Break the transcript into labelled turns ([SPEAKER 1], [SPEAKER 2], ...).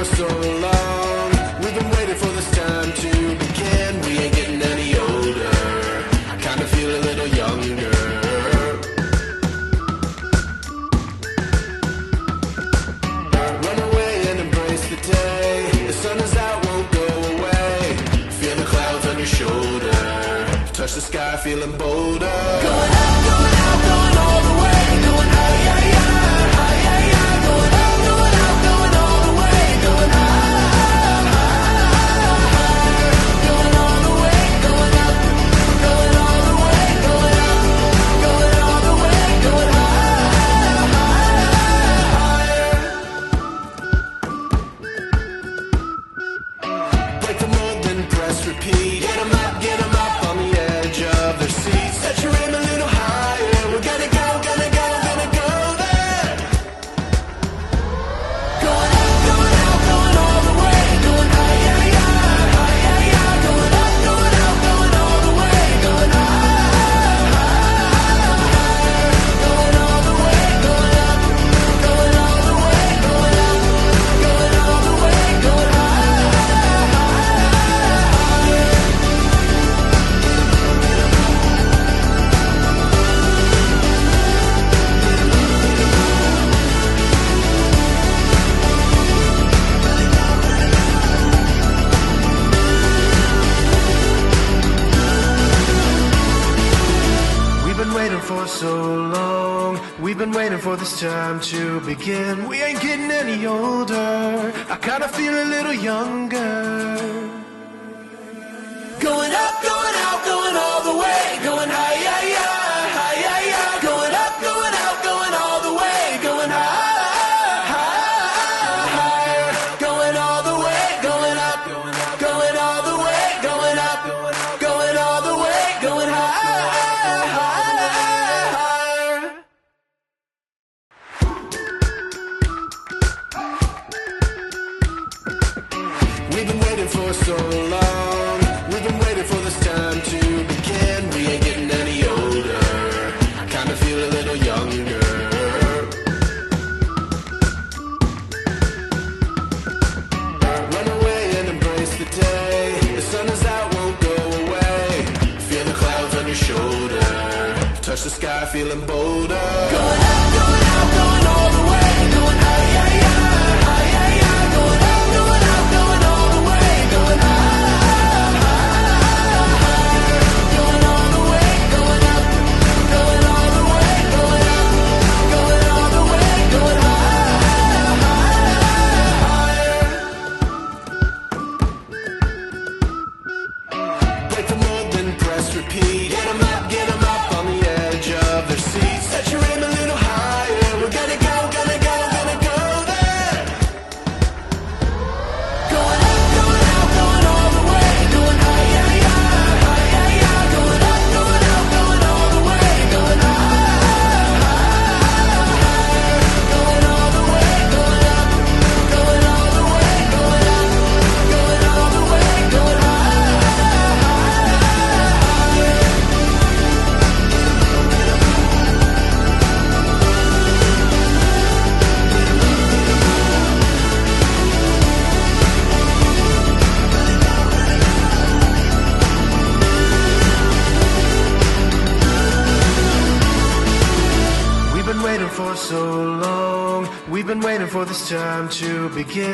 [SPEAKER 1] so long. We've been waiting for this time to begin. We ain't getting any older. I kinda feel a little younger. Run away and embrace the day. The sun is out, won't go away. Feel the clouds on your shoulder. Touch the sky, feeling bolder. Going up, going all the way. Going high, high, high, high, high, high. Going up, going all the way. Going high, high, high. Going all the way, going up. Going all the way, going up. Going all the way, going high, high, higher. Break the mold, then press repeat. Get 'em up, get 'em up on the edge of their seats. Set your aim a little higher. We're gonna go, gonna go, gonna go there. Going up, going all the way. Going high, high, high, high, high, high. Going up, going all the way. Going high, high, higher. Going all the way, going up. Going all the way, going up. Going all the way, going high, high, higher. We've been waiting for so long. We've been waiting for this time to begin. We ain't getting any older. I kinda feel a little younger. Going up, going out, going all the way. Going high, high, high, high, high, high. Going up, going out, going all the way. Going high, high, higher. Going all the way, going up. Going all the way, going up. Going all the way, going high, higher. We've been waiting for so long. We've been waiting for this time to begin. We ain't getting any older. I kinda feel a little younger. Run away and embrace the day. The sun is out, won't go away. Feel the clouds on your shoulder. Touch the sky, feeling bolder. Going up, going all the way. Going high, high, high, high, high, high. Going up, going all the way. Going high, high, higher. Going all the way, going up. Going all the way, going up. Going all the way, going high, higher. Break the mold, then press repeat. Get 'em up on the edge of their seats. Set your aim a little higher. We're gonna go, gonna go, gonna go there. Going up, going all the way. Going high, high, high, high, high, high. Going up, going all the way. Going high, high, higher. Going all the way, going up. Going all the way, going up. Going all the way, going high, higher. We've been waiting for so long. We've been waiting for this time to begin.